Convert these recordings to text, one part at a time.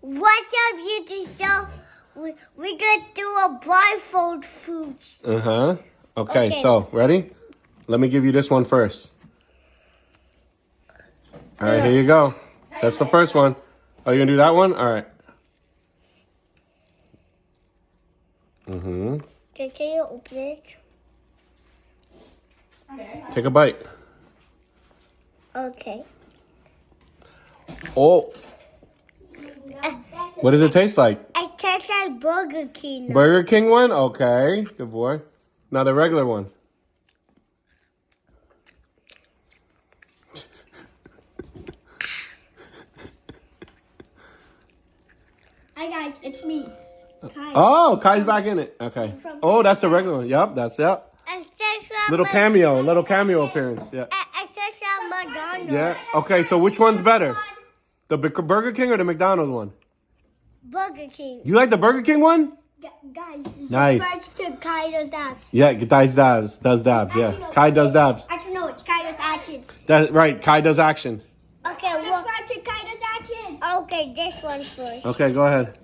What's up, YouTube? So we're gonna do a blindfold food. Okay, so ready? Let me give you this one first. All right, here you go. That's the first one. Oh, you gonna do that one? All right. Okay, can you open it? Take a bite. Okay. Oh. What does it taste like? It tastes like Burger King. Burger King one? Okay, good boy. Now the regular one. Hi guys, it's me. Kayn. Oh, Kai's back in it. Okay. Oh, that's the regular one. Yep, that's it. Little cameo appearance. Yeah. It tastes like McDonald's. Yeah. Okay, so which one's better? The Burger King or the McDonald's one? Burger King. You like the Burger King one? Guys, Nice. subscribe to Kayn does dabs. Yeah, does dabs. Yeah, Kai does dabs. Actually, no, it's Kayn does action. That right. Kai does action. Okay, subscribe to Kayn does action. Okay, this one first. Okay, go ahead.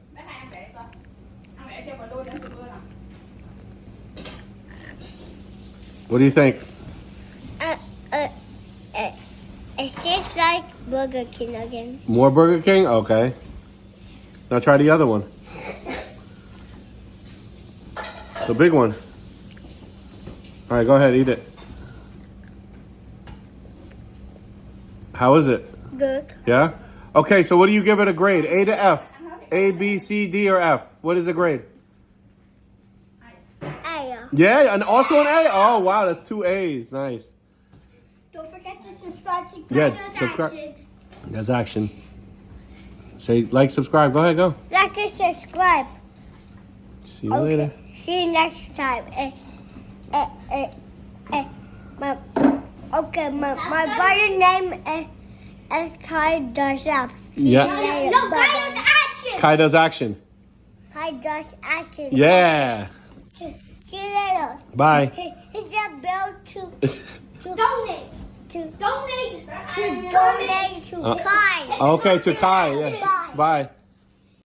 What do you think? It tastes like Burger King again. More Burger King? Okay. Now try the other one. The big one. All right, go ahead, eat it. How is it? Good. Yeah? Okay, so what do you give it a grade? A to F? A, B, C, D, or F? What is the grade? A. Yeah, and also an A? Oh, wow, that's 2 A's. Nice. Don't forget to subscribe to Kayn Yeah, does subscribe. action. That's action. Say like, subscribe. Go ahead, go. Like and subscribe. See you later. See you next time. My brother's name is Kayn does dabs. Yeah. No, Kayn does action. Kai does action. Kayn does action. Yeah. See you later. Bye. Hit that bell to donate. To donate to Kayn. Okay, to Kai. Yeah. Bye. Bye.